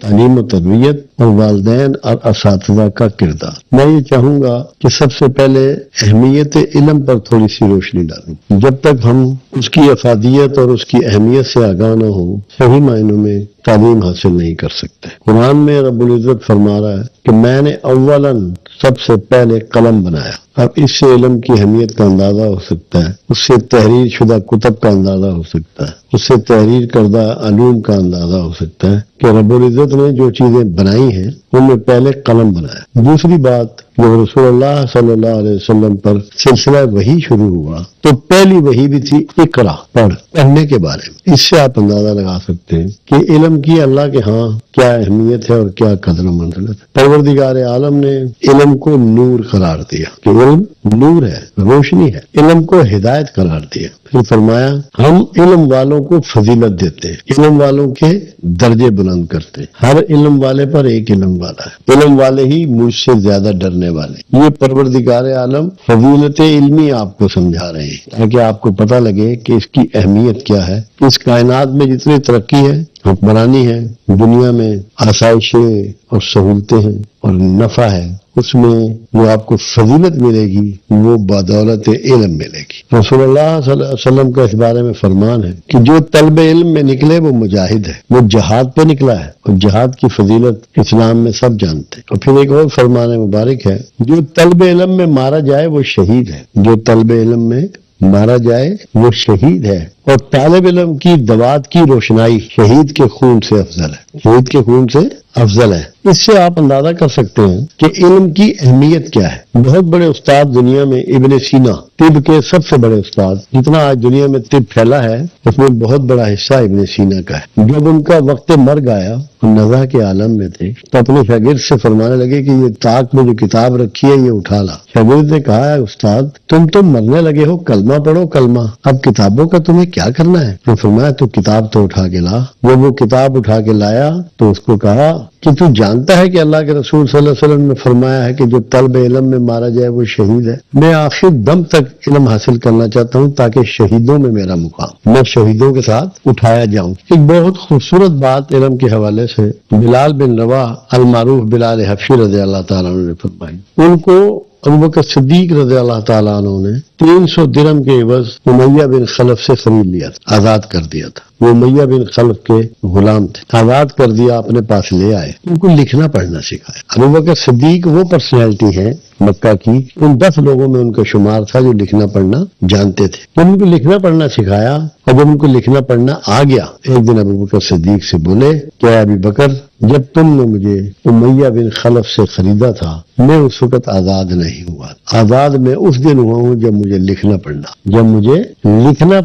تعلیم و تربیت اور والدین اور اساتذہ کا کردار۔ میں یہ چاہوں گا کہ سب سے پہلے اہمیت علم پر تھوڑی سی روشنی ڈالوں۔ جب تک ہم اس کی افادیت اور اس کی اہمیت سے آگاہ نہ ہوں، صحیح معنوں میں تعلیم حاصل نہیں کر سکتے۔ قرآن میں رب العزت فرما رہا ہے کہ میں نے اولاً سب سے پہلے قلم بنایا۔ اب اس سے علم کی اہمیت کا اندازہ ہو سکتا ہے، اس سے تحریر شدہ کتب کا اندازہ ہو سکتا ہے، اس سے تحریر کردہ علوم کا اندازہ ہو سکتا ہے کہ رب العزت نے جو چیزیں بنائی ہیں ان میں پہلے قلم بنایا۔ دوسری بات، جب رسول اللہ صلی اللہ علیہ وسلم پر سلسلہ وحی شروع ہوا تو پہلی وحی بھی تھی اقرا، پڑھنے کے بارے میں۔ اس سے آپ اندازہ لگا سکتے ہیں کہ علم کی اللہ کے ہاں کیا اہمیت ہے اور کیا قدر و منزلت ہے۔ پروردگار عالم نے علم کو نور قرار دیا کہ علم نور ہے، روشنی ہے، علم کو ہدایت قرار دیا۔ پھر فرمایا ہم علم والوں کو فضیلت دیتے ہیں، علم والوں کے درجے بلند کرتے ہیں۔ ہر علم والے پر ایک علم والا ہے، علم والے ہی مجھ سے زیادہ ڈرنے والے۔ یہ پروردگار عالم فضیلت علمی آپ کو سمجھا رہے ہیں تاکہ آپ کو پتہ لگے کہ اس کی اہمیت کیا ہے۔ اس کائنات میں جتنی ترقی ہے، حکمرانی ہے، دنیا میں آسائشیں اور سہولتیں ہیں اور نفع ہے، اس میں جو آپ کو فضیلت ملے گی وہ بدولت علم ملے گی۔ رسول اللہ صلی اللہ علیہ وسلم کا اس بارے میں فرمان ہے کہ جو طلب علم میں نکلے وہ مجاہد ہے، وہ جہاد پہ نکلا ہے، اور جہاد کی فضیلت اسلام میں سب جانتے ہیں۔ اور پھر ایک اور فرمان مبارک ہے، جو طلب علم میں مارا جائے وہ شہید ہے، جو طلب علم میں مارا جائے وہ شہید ہے، اور طالب علم کی دوات کی روشنائی شہید کے خون سے افضل ہے، شہید کے خون سے افضل ہے۔ اس سے آپ اندازہ کر سکتے ہیں کہ علم کی اہمیت کیا ہے۔ بہت بڑے استاد دنیا میں ابن سینا، طب کے سب سے بڑے استاد، جتنا آج دنیا میں طب پھیلا ہے اس میں بہت بڑا حصہ ابن سینا کا ہے۔ جب ان کا وقت مرگ آیا اور نزع کے عالم میں تھے تو اپنے شاگرد سے فرمانے لگے کہ یہ طاق میں جو کتاب رکھی ہے یہ اٹھا لا۔ شاگرد نے کہا ہے استاد تم تو مرنے لگے ہو، کلمہ پڑھو کلمہ، اب کتابوں کا تمہیں کیا کرنا ہے؟ تو فرمایا تو کتاب تو اٹھا کے لا۔ جب وہ کتاب اٹھا کے لایا تو اس کو کہا کہ تو جانتا ہے کہ اللہ کے رسول صلی اللہ علیہ وسلم نے فرمایا ہے کہ جو طلب علم میں مارا جائے وہ شہید ہے۔ میں آخر دم تک علم حاصل کرنا چاہتا ہوں تاکہ شہیدوں میں میرا مقام، میں شہیدوں کے ساتھ اٹھایا جاؤں۔ ایک بہت خوبصورت بات علم کے حوالے سے بلال بن رواح المعروف بلال حبشی رضی اللہ تعالیٰ عنہ نے فرمائی۔ ان کو ابوبکر صدیق رضی اللہ تعالیٰ عنہ نے 300 درہم کے عوض امیہ بن خلف سے خرید لیا تھا، آزاد کر دیا تھا۔ وہ امیہ بن خلف کے غلام تھے، آزاد کر دیا، اپنے پاس لے آئے، ان کو لکھنا پڑھنا سکھایا۔ ابوبکر صدیق وہ پرسنالٹی ہے مکہ کی، ان 10 لوگوں میں ان کا شمار تھا جو لکھنا پڑھنا جانتے تھے۔ جب ان کو لکھنا پڑھنا سکھایا اور جب ان کو لکھنا پڑھنا آ گیا، ایک دن ابوبکر صدیق سے بولے کہ اے ابی بکر، جب تم نے مجھے امیہ بن خلف سے خریدا تھا میں اس وقت آزاد نہیں ہوا، آزاد میں اس دن ہوا ہوں جب مجھے لکھنا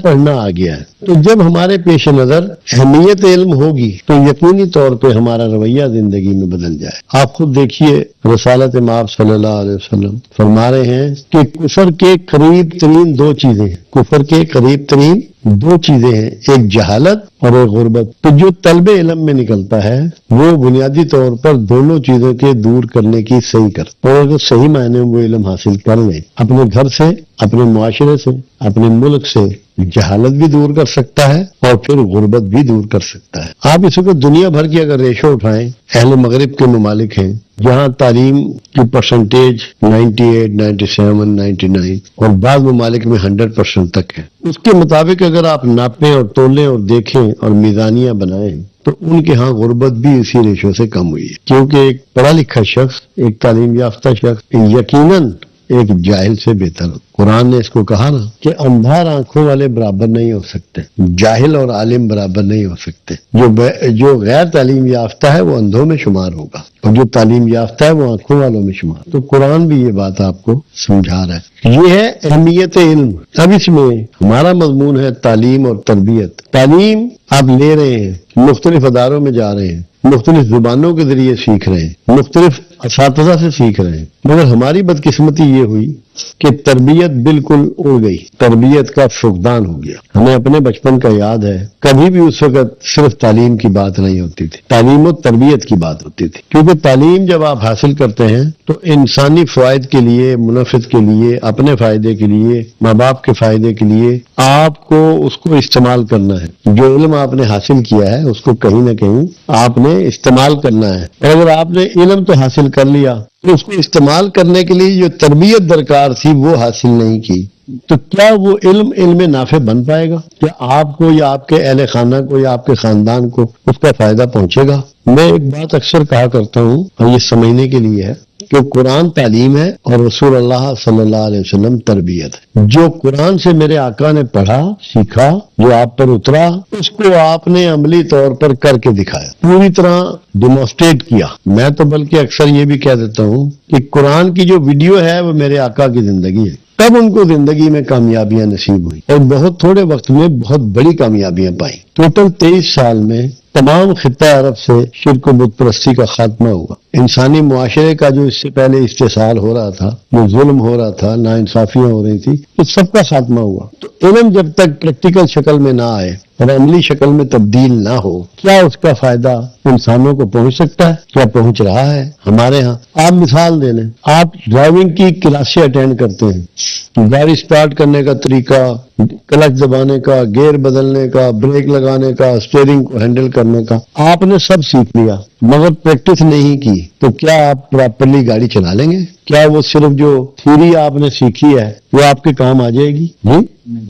پڑھنا آ گیا ہے۔ تو جب ہمارے پیش نظر اہمیت علم ہوگی تو یقینی طور پہ ہمارا رویہ زندگی میں بدل جائے۔ آپ خود دیکھیے رسالت مآب صلی اللہ علیہ وسلم فرما رہے ہیں کہ کفر کے قریب ترین 2 چیزیں ہیں، کفر کے قریب ترین 2 چیزیں ہیں، ایک جہالت اور ایک غربت۔ تو جو طلب علم میں نکلتا ہے وہ بنیادی طور پر دونوں چیزوں کے دور کرنے کی صحیح کرتا ہے، اور اگر صحیح معنی میں وہ علم حاصل کر لے، اپنے گھر سے، اپنے معاشرے سے، اپنے ملک سے جہالت بھی دور کر سکتا ہے اور پھر غربت بھی دور کر سکتا ہے۔ آپ اس وقت دنیا بھر کی اگر ریشو اٹھائیں، اہل مغرب کے ممالک ہیں جہاں تعلیم کی پرسنٹیج 98، 97، 99 اور بعض ممالک میں 100% تک ہے، اس کے مطابق اگر آپ ناپیں اور تولیں اور دیکھیں اور میزانیاں بنائیں تو ان کے ہاں غربت بھی اسی ریشو سے کم ہوئی ہے، کیونکہ ایک پڑھا لکھا شخص، ایک تعلیم یافتہ شخص یقیناً ایک جاہل سے بہتر ہو۔ قرآن نے اس کو کہا نا کہ اندھار آنکھوں والے برابر نہیں ہو سکتے، جاہل اور عالم برابر نہیں ہو سکتے۔ جو غیر تعلیم یافتہ ہے وہ اندھوں میں شمار ہوگا اور جو تعلیم یافتہ ہے وہ آنکھوں والوں میں شمار۔ تو قرآن بھی یہ بات آپ کو سمجھا رہا ہے۔ یہ ہے اہمیت علم۔ اب اس میں ہمارا مضمون ہے تعلیم اور تربیت۔ تعلیم آپ لے رہے ہیں، مختلف اداروں میں جا رہے ہیں، مختلف زبانوں کے ذریعے سیکھ رہے ہیں، مختلف اساتذہ سے سیکھ رہے ہیں، مگر ہماری بدقسمتی یہ ہوئی کہ تربیت بالکل اڑ گئی، تربیت کا فقدان ہو گیا۔ ہمیں اپنے بچپن کا یاد ہے، کبھی بھی اس وقت صرف تعلیم کی بات نہیں ہوتی تھی، تعلیم و تربیت کی بات ہوتی تھی، کیونکہ تعلیم جب آپ حاصل کرتے ہیں تو انسانی فوائد کے لیے، منافعت کے لیے، اپنے فائدے کے لیے، ماں باپ کے فائدے کے لیے آپ کو اس کو استعمال کرنا ہے۔ جو علم آپ نے حاصل کیا ہے اس کو کہیں نہ کہیں آپ نے استعمال کرنا ہے، اور اگر آپ نے علم تو حاصل کر لیا تو اس کو استعمال کرنے کے لیے جو تربیت درکار تھی وہ حاصل نہیں کی، تو کیا وہ علم نافع بن پائے گا؟ کیا آپ کو یا آپ کے اہل خانہ کو یا آپ کے خاندان کو اس کا فائدہ پہنچے گا؟ میں ایک بات اکثر کہا کرتا ہوں اور یہ سمجھنے کے لیے ہے کہ قرآن تعلیم ہے اور رسول اللہ صلی اللہ علیہ وسلم تربیت ہے۔ جو قرآن سے میرے آقا نے پڑھا، سیکھا، جو آپ پر اترا، اس کو آپ نے عملی طور پر کر کے دکھایا، پوری طرح ڈیمونسٹریٹ کیا۔ میں تو بلکہ اکثر یہ بھی کہہ دیتا ہوں کہ قرآن کی جو ویڈیو ہے وہ میرے آقا کی زندگی ہے۔ تب ان کو زندگی میں کامیابیاں نصیب ہوئی اور بہت تھوڑے وقت میں بہت بڑی کامیابیاں پائیں۔ ٹوٹل 23 سال میں تمام خطہ عرب سے شرک و بت پرستی کا خاتمہ ہوا۔ انسانی معاشرے کا جو اس سے پہلے استحصال ہو رہا تھا، جو ظلم ہو رہا تھا، ناانصافیاں ہو رہی تھی، اس سب کا خاتمہ ہوا۔ تو علم جب تک پریکٹیکل شکل میں نہ آئے اور عملی شکل میں تبدیل نہ ہو، کیا اس کا فائدہ انسانوں کو پہنچ سکتا ہے؟ کیا پہنچ رہا ہے؟ ہمارے ہاں آپ مثال دے لیں، آپ ڈرائیونگ کی کلاسیں اٹینڈ کرتے ہیں، گاڑی سٹارٹ کرنے کا طریقہ، کلچ دبانے کا، گیئر بدلنے کا، بریک لگانے کا، اسٹیئرنگ کو ہینڈل کرنے کا، آپ نے سب سیکھ لیا مگر پریکٹس نہیں کی، تو کیا آپ پراپرلی گاڑی چلا لیں گے؟ کیا وہ صرف جو تھیوری آپ نے سیکھی ہے وہ آپ کے کام آ جائے گی؟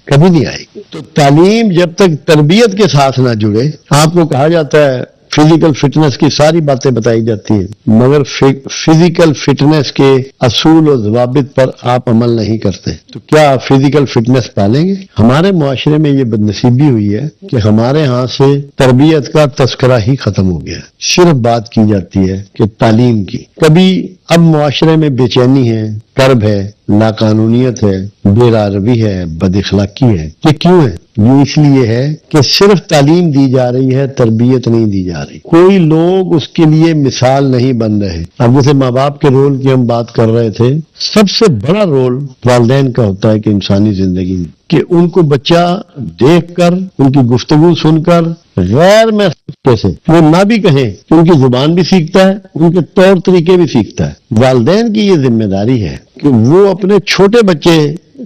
کبھی نہیں آئے گی۔ تو تعلیم جب تک تربیت کے ساتھ نہ جڑے، آپ کو کہا جاتا ہے فزیکل فٹنس کی ساری باتیں بتائی جاتی ہیں، مگر فزیکل فٹنس کے اصول و ضوابط پر آپ عمل نہیں کرتے، تو کیا آپ فزیکل فٹنس پالیں گے؟ ہمارے معاشرے میں یہ بدنصیبی ہوئی ہے کہ ہمارے ہاں سے تربیت کا تذکرہ ہی ختم ہو گیا ہے، صرف بات کی جاتی ہے کہ تعلیم کی۔ کبھی اب معاشرے میں بے چینی ہے، کرب ہے، لاقانونیت ہے، بے راروی ہے، بد اخلاقی ہے۔ یہ کیوں ہے؟ یہ اس لیے ہے کہ صرف تعلیم دی جا رہی ہے، تربیت نہیں دی جا رہی، کوئی لوگ اس کے لیے مثال نہیں بن رہے۔ اب جیسے ماں باپ کے رول کی ہم بات کر رہے تھے، سب سے بڑا رول والدین کا ہوتا ہے کہ انسانی زندگی میں کہ ان کو بچہ دیکھ کر، ان کی گفتگو سن کر غیر محسوس کیسے وہ نہ بھی کہیں کہ ان کی زبان بھی سیکھتا ہے، ان کے طور طریقے بھی سیکھتا ہے۔ والدین کی یہ ذمہ داری ہے کہ وہ اپنے چھوٹے بچے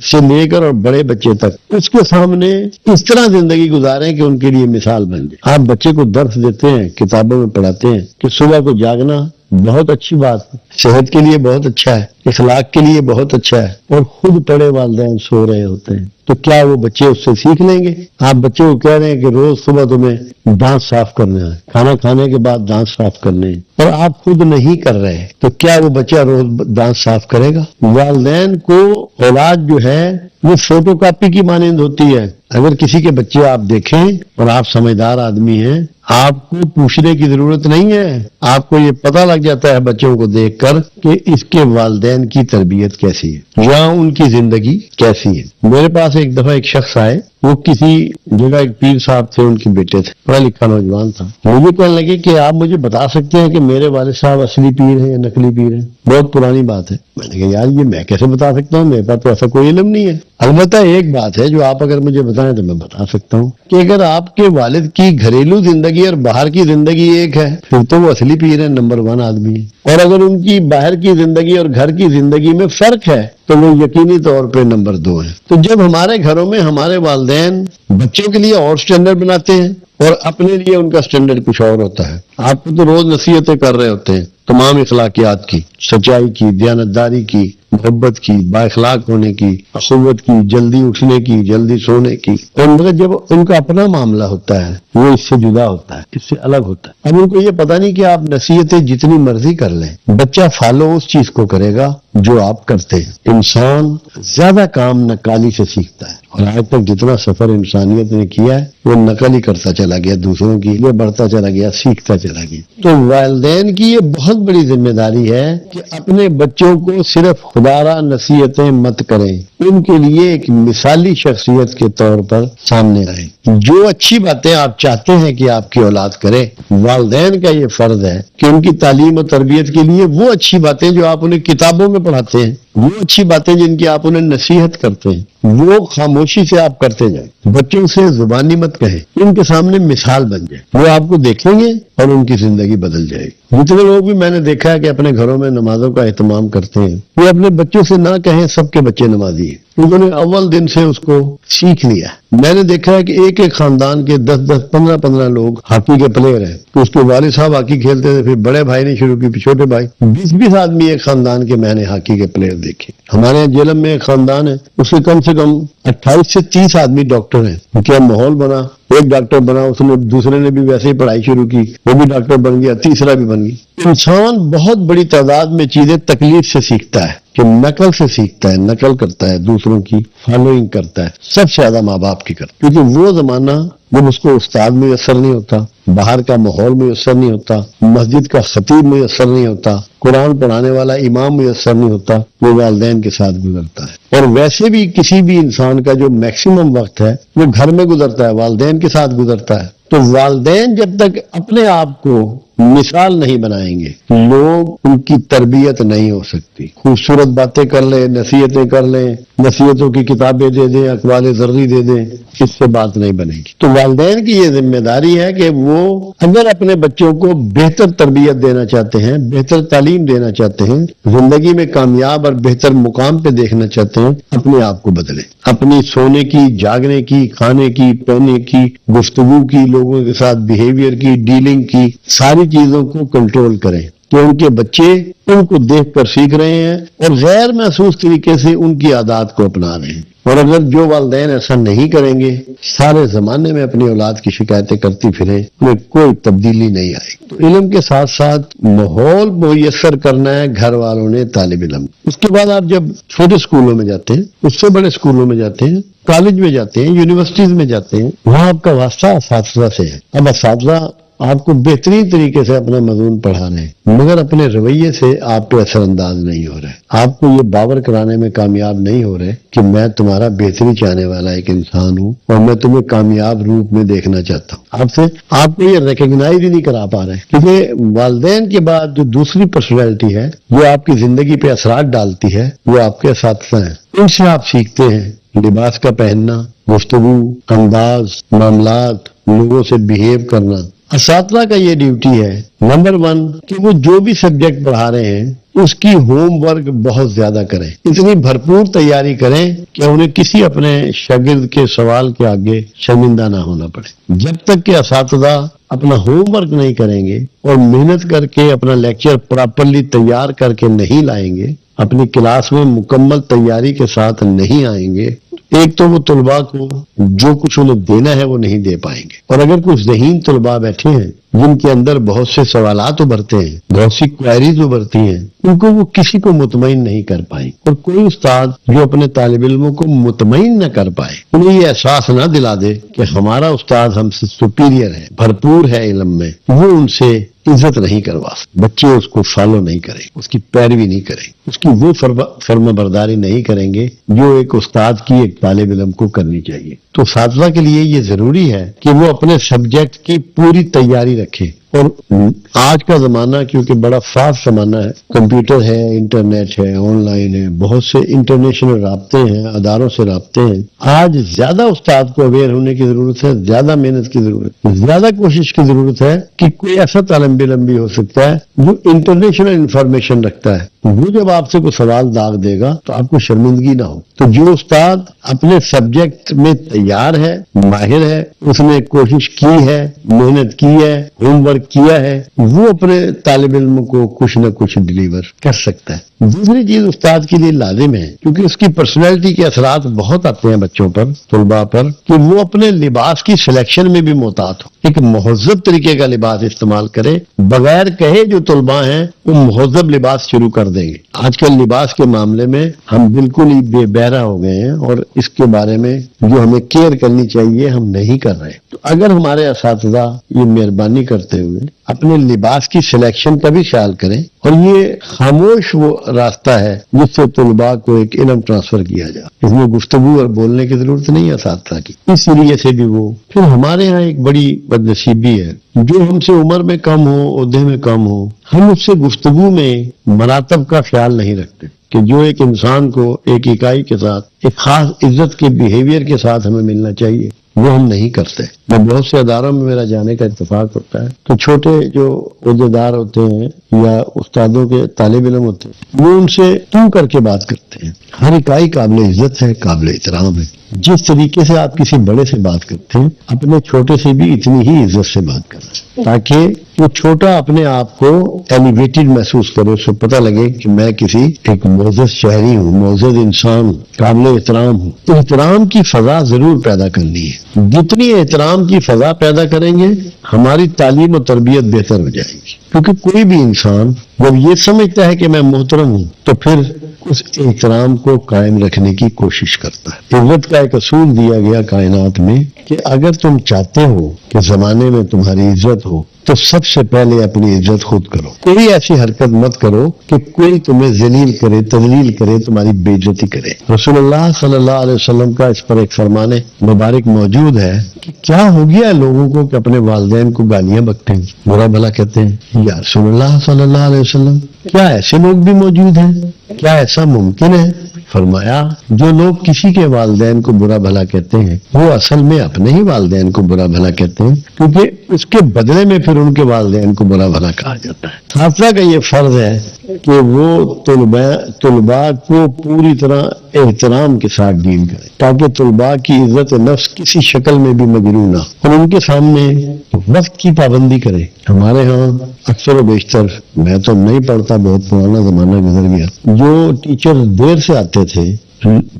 سے لے کر اور بڑے بچے تک اس کے سامنے اس طرح زندگی گزاریں کہ ان کے لیے مثال بن جائے۔ آپ بچے کو درس دیتے ہیں، کتابوں میں پڑھاتے ہیں کہ صبح کو جاگنا بہت اچھی بات ہے، صحت کے لیے بہت اچھا ہے، اخلاق کے لیے بہت اچھا ہے، اور خود پڑے والدین سو رہے ہوتے ہیں، تو کیا وہ بچے اس سے سیکھ لیں گے؟ آپ بچے کو کہہ رہے ہیں کہ روز صبح تمہیں دانت صاف کرنا ہے، کھانا کھانے کے بعد دانت صاف کرنے ہیں، اور آپ خود نہیں کر رہے، تو کیا وہ بچہ روز دانت صاف کرے گا؟ والدین کو اولاد جو ہے وہ فوٹو کاپی کی مانند ہوتی ہے۔ اگر کسی کے بچے آپ دیکھیں اور آپ سمجھدار آدمی ہیں، آپ کو پوچھنے کی ضرورت نہیں ہے، آپ کو یہ پتہ لگ جاتا ہے بچوں کو دیکھ کر کہ اس کے والدین کی تربیت کیسی ہے یا ان کی زندگی کیسی ہے۔ میرے پاس ایک دفعہ ایک شخص آئے، وہ کسی جگہ ایک پیر صاحب تھے، ان کے بیٹے تھے، پڑھا لکھا نوجوان تھا۔ مجھے کہنے لگے کہ آپ مجھے بتا سکتے ہیں کہ میرے والد صاحب اصلی پیر ہیں یا نقلی پیر ہیں؟ بہت پرانی بات ہے۔ میں نے کہا یار یہ میں کیسے بتا سکتا ہوں، میرے پاس تو ایسا کوئی علم نہیں ہے۔ البتہ ایک بات ہے جو آپ اگر مجھے بتائیں تو میں بتا سکتا ہوں کہ اگر آپ کے والد کی گھریلو زندگی اور باہر کی زندگی ایک ہے پھر تو وہ اصلی پیر ہیں، نمبر 1 آدمی ہے، اور اگر ان کی باہر کی زندگی اور گھر کی زندگی میں فرق ہے تو وہ یقینی طور پہ نمبر 2 ہے۔ تو جب ہمارے گھروں میں ہمارے والدین بچوں کے لیے اور سٹینڈرڈ بناتے ہیں اور اپنے لیے ان کا سٹینڈرڈ کچھ اور ہوتا ہے، آپ کو تو روز نصیحتیں کر رہے ہوتے ہیں تمام اخلاقیات کی، سچائی کی، دیانتداری کی، محبت کی، با اخلاق ہونے کی، اخوت کی، جلدی اٹھنے کی، جلدی سونے کی، اور مگر جب ان کا اپنا معاملہ ہوتا ہے وہ اس سے جدا ہوتا ہے، اس سے الگ ہوتا ہے۔ اب ان کو یہ پتہ نہیں کہ آپ نصیحتیں جتنی مرضی کر لیں، بچہ فالو اس چیز کو کرے گا جو آپ کرتے ہیں۔ انسان زیادہ کام نقالی سے سیکھتا ہے، اور آج تک جتنا سفر انسانیت نے کیا ہے وہ نقل ہی کرتا چلا گیا، دوسروں کی یہ بڑھتا چلا گیا، سیکھتا چلا گیا۔ تو والدین کی یہ بہت بڑی ذمہ داری ہے کہ اپنے بچوں کو صرف خدارہ نصیحتیں مت کریں، ان کے لیے ایک مثالی شخصیت کے طور پر سامنے آئیں۔ جو اچھی باتیں آپ چاہتے ہیں کہ آپ کی اولاد کرے، والدین کا یہ فرض ہے کہ ان کی تعلیم و تربیت کے لیے وہ اچھی باتیں جو آپ انہیں کتابوں میں پڑھاتے ہیں، وہ اچھی باتیں جن کی آپ انہیں نصیحت کرتے ہیں وہ خاموشی سے آپ کرتے جائیں، بچوں سے زبانی مت کہیں، ان کے سامنے مثال بن جائے، وہ آپ کو دیکھیں گے اور ان کی زندگی بدل جائے گی۔ جتنے لوگ بھی میں نے دیکھا ہے کہ اپنے گھروں میں نمازوں کا اہتمام کرتے ہیں، وہ اپنے بچوں سے نہ کہیں سب کے بچے نمازی ہیں، انہوں نے اول دن سے اس کو سیکھ لیا۔ میں نے دیکھا ہے کہ ایک ایک خاندان کے 10 15 لوگ ہاکی کے پلیئر ہیں، تو اس کے والد صاحب ہاکی کھیلتے تھے، پھر بڑے بھائی نے شروع کی، پھر چھوٹے بھائی، 20 آدمی ایک خاندان کے میں نے ہاکی کے پلیئر دیکھے۔ ہمارے یہاں جیلم میں ایک خاندان ہے، اس کے کم سے کم 28 سے 30 آدمی ڈاکٹر ہیں۔ کیا ماحول بنا، ایک ڈاکٹر بنا، اس نے دوسرے نے بھی ویسے ہی پڑھائی شروع کی، وہ بھی ڈاکٹر بن گیا، تیسرا بھی بن گیا۔ انسان بہت بڑی تعداد میں چیزیں تکلیف سے سیکھتا ہے، کہ نقل سے سیکھتا ہے، نقل کرتا ہے، دوسروں کی فالوئنگ کرتا ہے، سب سے زیادہ ماں باپ کی کرتا ہے، کیونکہ وہ زمانہ جب اس کو استاد میسر نہیں ہوتا، باہر کا ماحول میسر نہیں ہوتا، مسجد کا خطیب میسر نہیں ہوتا، قرآن پڑھانے والا امام میسر نہیں ہوتا، وہ والدین کے ساتھ گزرتا ہے۔ اور ویسے بھی کسی بھی انسان کا جو میکسیمم وقت ہے وہ گھر میں گزرتا ہے، والدین کے ساتھ گزرتا ہے۔ تو والدین جب تک اپنے آپ کو مثال نہیں بنائیں گے، لوگ ان کی تربیت نہیں ہو سکتی۔ خوبصورت باتیں کر لیں، نصیحتیں کر لیں، نصیحتوں کی کتابیں دے دیں، اقوال زرعی دے دیں، اس سے بات نہیں بنے گی۔ تو والدین کی یہ ذمہ داری ہے کہ وہ اگر اپنے بچوں کو بہتر تربیت دینا چاہتے ہیں، بہتر تعلیم دینا چاہتے ہیں، زندگی میں کامیاب اور بہتر مقام پہ دیکھنا چاہتے ہیں، اپنے آپ کو بدلیں، اپنی سونے کی، جاگنے کی، کھانے کی، پہننے کی، گفتگو کی، لوگوں کے ساتھ بیہیویئر کی، ڈیلنگ کی، ساری چیزوں کو کنٹرول کریں کہ ان کے بچے ان کو دیکھ کر سیکھ رہے ہیں اور غیر محسوس طریقے سے ان کی عادات کو اپنا رہے ہیں۔ اور اگر جو والدین ایسا نہیں کریں گے، سارے زمانے میں اپنی اولاد کی شکایتیں کرتی پھریں، انہیں کوئی تبدیلی نہیں آئے گی۔ تو علم کے ساتھ ساتھ ماحول میسر کرنا ہے گھر والوں نے طالب علم۔ اس کے بعد آپ جب چھوٹے اسکولوں میں جاتے ہیں، اس سے بڑے اسکولوں میں جاتے ہیں، کالج میں جاتے ہیں، یونیورسٹیز میں جاتے ہیں، وہاں آپ کا واسطہ اساتذہ سے ہے۔ اب اساتذہ آپ کو بہترین طریقے سے اپنا مضمون پڑھا رہے ہیں، مگر اپنے رویے سے آپ پہ اثر انداز نہیں ہو رہے، آپ کو یہ باور کرانے میں کامیاب نہیں ہو رہے کہ میں تمہارا بہتری چاہنے والا ایک انسان ہوں اور میں تمہیں کامیاب روپ میں دیکھنا چاہتا ہوں۔ آپ کو یہ ریکگنائز ہی نہیں کرا پا رہے، کیونکہ والدین کے بعد جو دوسری پرسنالٹی ہے جو آپ کی زندگی پہ اثرات ڈالتی ہے وہ آپ کے اساتذہ ہیں۔ ان سے آپ سیکھتے ہیں لباس کا پہننا، گفتگو، انداز، معاملات، لوگوں سے بیہیو کرنا۔ اساتذہ کا یہ ڈیوٹی ہے نمبر 1 کہ وہ جو بھی سبجیکٹ پڑھا رہے ہیں اس کی ہوم ورک بہت زیادہ کریں، اتنی بھرپور تیاری کریں کہ انہیں کسی اپنے شاگرد کے سوال کے آگے شرمندہ نہ ہونا پڑے۔ جب تک کہ اساتذہ اپنا ہوم ورک نہیں کریں گے اور محنت کر کے اپنا لیکچر پراپرلی تیار کر کے نہیں لائیں گے، اپنی کلاس میں مکمل تیاری کے ساتھ نہیں آئیں گے، ایک تو وہ طلباء کو جو کچھ انہیں دینا ہے وہ نہیں دے پائیں گے، اور اگر کچھ ذہین طلباء بیٹھے ہیں جن کے اندر بہت سے سوالات ابھرتے ہیں، بہت سی کوئریز ابھرتی ہیں، ان کو وہ کسی کو مطمئن نہیں کر پائیں۔ اور کوئی استاد جو اپنے طالب علموں کو مطمئن نہ کر پائے، انہیں یہ احساس نہ دلا دے کہ ہمارا استاد ہم سے سپیریئر ہے، بھرپور ہے علم میں، وہ ان سے عزت نہیں کروا سکتے۔ بچے اس کو فالو نہیں کریں، اس کی پیروی نہیں کریں، اس کی وہ فرما برداری نہیں کریں گے جو ایک استاد کی ایک طالب علم کو کرنی چاہیے۔ تو اساتذہ کے لیے یہ ضروری ہے کہ وہ اپنے سبجیکٹ کی پوری تیاری رکھیں۔ اور آج کا زمانہ کیونکہ بڑا فاسٹ زمانہ ہے، کمپیوٹر ہے، انٹرنیٹ ہے، آن لائن ہے، بہت سے انٹرنیشنل رابطے ہیں، اداروں سے رابطے ہیں، آج زیادہ استاد کو اویئر ہونے کی ضرورت ہے، زیادہ محنت کی ضرورت ہے، زیادہ کوشش کی ضرورت ہے کہ کوئی ایسا طالب علم بھی ہو سکتا ہے جو انٹرنیشنل انفارمیشن رکھتا ہے، وہ جب آپ سے کوئی سوال داغ دے گا تو آپ کو شرمندگی نہ ہو۔ تو جو استاد اپنے سبجیکٹ میں تیار ہے، ماہر ہے، اس نے کوشش کی ہے، محنت کی ہے، ہوم ورک کیا ہے، وہ اپنے طالب علم کو کچھ نہ کچھ ڈیلیور کر سکتا ہے۔ دوسری چیز استاد کے لیے لازم ہے، کیونکہ اس کی پرسنالٹی کے اثرات بہت آتے ہیں بچوں پر، طلباء پر، کہ وہ اپنے لباس کی سلیکشن میں بھی محتاط ہو، ایک مہذب طریقے کا لباس استعمال کرے، بغیر کہے جو طلباء ہیں وہ مہذب لباس شروع کر دیں گے۔ آج کل لباس کے معاملے میں ہم بالکل ہی بے بہرا ہو گئے ہیں اور اس کے بارے میں جو ہمیں کیئر کرنی چاہیے ہم نہیں کر رہے۔ تو اگر ہمارے اساتذہ یہ مہربانی کرتے ہوئے اپنے لباس کی سلیکشن کا بھی خیال کریں. اور یہ خاموش وہ راستہ ہے جس سے طلباء کو ایک علم ٹرانسفر کیا جائے. اس میں گفتگو اور بولنے کی ضرورت نہیں ہے اساتذہ کی. اس لیے سے بھی وہ پھر ہمارے ہاں ایک بڑی بدنصیبی ہے، جو ہم سے عمر میں کم ہو، عہدے میں کم ہو، ہم اس سے گفتگو میں مراتب کا خیال نہیں رکھتے کہ جو ایک انسان کو ایک اکائی کے ساتھ ایک خاص عزت کے بیہیویئر کے ساتھ ہمیں ملنا چاہیے، وہ ہم نہیں کرتے. میں بہت سے اداروں میں میرا جانے کا اتفاق ہوتا ہے تو چھوٹے جو عہدیدار ہوتے ہیں یا استادوں کے طالب علم ہوتے ہیں، وہ ان سے تو کر کے بات کرتے ہیں. ہر اکائی قابل عزت ہے، قابل احترام ہے. جس طریقے سے آپ کسی بڑے سے بات کرتے ہیں، اپنے چھوٹے سے بھی اتنی ہی عزت سے بات کریں، تاکہ وہ چھوٹا اپنے آپ کو ایلیویٹڈ محسوس کرے. اس کو پتہ لگے کہ میں کسی ایک معزز شہری ہوں، معزز انسان ہوں، قابل احترام ہوں. تو احترام کی فضا ضرور پیدا کرنی ہے. جتنی احترام کی فضا پیدا کریں گے، ہماری تعلیم و تربیت بہتر ہو جائے گی. کیونکہ کوئی بھی انسان جب یہ سمجھتا ہے کہ میں محترم ہوں تو پھر اس احترام کو قائم رکھنے کی کوشش کرتا ہے. عزت کا ایک اصول دیا گیا کائنات میں کہ اگر تم چاہتے ہو کہ زمانے میں تمہاری عزت ہو تو سب سے پہلے اپنی عزت خود کرو. کوئی ایسی حرکت مت کرو کہ کوئی تمہیں ذلیل کرے، تذلیل کرے، تمہاری بے عزتی کرے. رسول اللہ صلی اللہ علیہ وسلم کا اس پر ایک فرمان مبارک موجود ہے کہ کیا ہو گیا لوگوں کو کہ اپنے والدین کو گالیاں بکتے ہیں، برا بھلا کہتے ہیں. یا رسول اللہ صلی اللہ علیہ وسلم، کیا ایسے لوگ بھی موجود ہیں؟ کیا ایسا ممکن ہے؟ فرمایا جو لوگ کسی کے والدین کو برا بھلا کہتے ہیں وہ اصل میں اپنے ہی والدین کو برا بھلا کہتے ہیں، کیونکہ اس کے بدلے میں پھر ان کے والدین کو برا بھلا کہا جاتا ہے. اساتذہ کا یہ فرض ہے کہ وہ طلباء کو پوری طرح احترام کے ساتھ ڈیل کرے تاکہ طلباء کی عزت نفس کسی شکل میں بھی مجروح نہ ہو، اور ان کے سامنے وقت کی پابندی کرے. ہمارے ہاں اکثر و بیشتر، میں تو نہیں پڑھتا، بہت پرانا زمانہ گزر گیا، جو ٹیچر دیر سے آتے تھے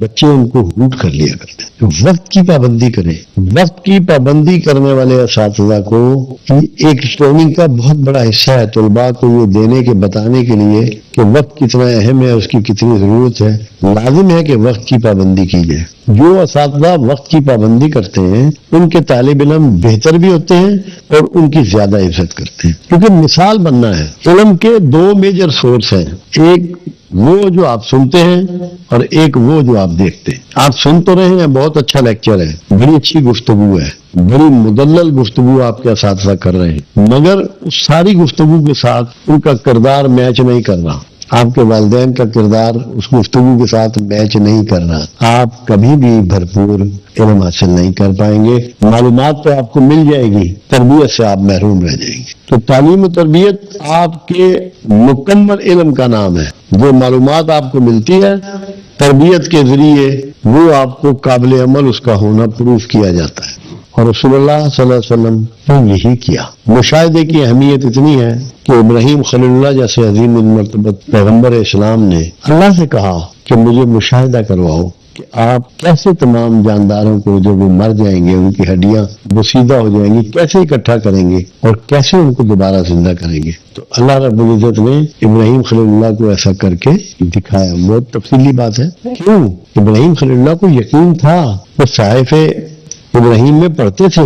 بچے ان کو ہوٹ کر لیا کرتے. وقت کی پابندی کریں. وقت کی پابندی کرنے والے اساتذہ کو ایک ٹریننگ کا بہت بڑا حصہ ہے طلباء کو یہ دینے کے بتانے کے لیے کہ وقت کتنا اہم ہے، اس کی کتنی ضرورت ہے. لازم ہے کہ وقت کی پابندی کی جائے. جو اساتذہ وقت کی پابندی کرتے ہیں ان کے طالب علم بہتر بھی ہوتے ہیں اور ان کی زیادہ عزت کرتے ہیں، کیونکہ مثال بننا ہے. علم کے دو میجر سورس ہیں، ایک وہ جو آپ سنتے ہیں اور ایک وہ جو آپ دیکھتے ہیں. آپ سن تو رہے ہیں، بہت اچھا لیکچر ہے، بڑی اچھی گفتگو ہے، بڑی مدلل گفتگو آپ کے اساتذہ کر رہے ہیں، مگر اس ساری گفتگو کے ساتھ ان کا کردار میچ نہیں کر رہا. آپ کے والدین کا کردار اس گفتگو کے ساتھ میچ نہیں کر رہا. آپ کبھی بھی بھرپور علم حاصل نہیں کر پائیں گے. معلومات تو آپ کو مل جائے گی، تربیت سے آپ محروم رہ جائیں گے. تو تعلیم و تربیت آپ کے مکمل علم کا نام ہے. جو معلومات آپ کو ملتی ہے تربیت کے ذریعے وہ آپ کو قابل عمل اس کا ہونا پروف کیا جاتا ہے. اور رسول اللہ صلی اللہ علیہ وسلم نے یہی کیا. مشاہدے کی اہمیت اتنی ہے کہ ابراہیم خلیل اللہ جیسے عظیم المرتبت پیغمبر اسلام نے اللہ سے کہا کہ مجھے مشاہدہ کرواؤ کہ آپ کیسے تمام جانداروں کو جب وہ مر جائیں گے، ان کی ہڈیاں بسیدہ ہو جائیں گی، کیسے اکٹھا کریں گے اور کیسے ان کو دوبارہ زندہ کریں گے. تو اللہ رب العزت نے ابراہیم خلیل اللہ کو ایسا کر کے دکھایا. بہت تفصیلی بات ہے. کیوں؟ ابراہیم خلیل اللہ کو یقین تھا، وہ صحائف ابراہیم میں پڑھتے تھے،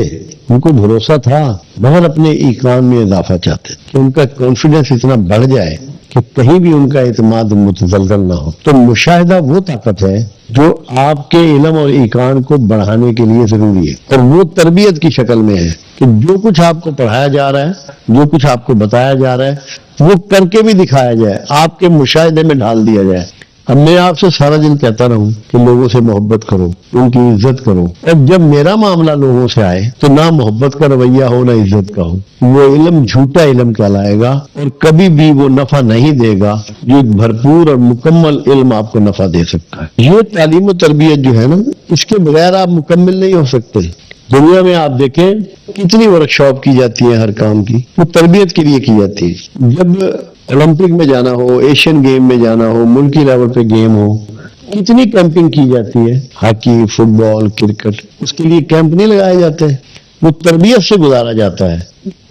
ان کو بھروسہ تھا، مگر اپنے ایمان میں اضافہ چاہتے کہ ان کا کانفیڈنس اتنا بڑھ جائے کہ کہیں بھی ان کا اعتماد متزلزل نہ ہو. تو مشاہدہ وہ طاقت ہے جو آپ کے علم اور ایمان کو بڑھانے کے لیے ضروری ہے، اور وہ تربیت کی شکل میں ہے کہ جو کچھ آپ کو پڑھایا جا رہا ہے، جو کچھ آپ کو بتایا جا رہا ہے، وہ کر کے بھی دکھایا جائے، آپ کے مشاہدے میں ڈال دیا جائے. اب میں آپ سے سارا دن کہتا رہوں کہ لوگوں سے محبت کرو، ان کی عزت کرو، اور جب میرا معاملہ لوگوں سے آئے تو نہ محبت کا رویہ ہو نہ عزت کا ہو، وہ علم جھوٹا علم کہلائے گا اور کبھی بھی وہ نفع نہیں دے گا جو ایک بھرپور اور مکمل علم آپ کو نفع دے سکتا ہے. یہ تعلیم و تربیت جو ہے نا، اس کے بغیر آپ مکمل نہیں ہو سکتے. دنیا میں آپ دیکھیں کتنی ورک شاپ کی جاتی ہے، ہر کام کی وہ تربیت کے لیے کی جاتی ہے. جب اولمپک میں جانا ہو، ایشین گیم میں جانا ہو، ملکی لیول پہ گیم ہو، کتنی کیمپنگ کی جاتی ہے. ہاکی، فٹ بال، کرکٹ، اس کے لیے کیمپ نہیں لگائے جاتے، وہ تربیت سے گزارا جاتا ہے.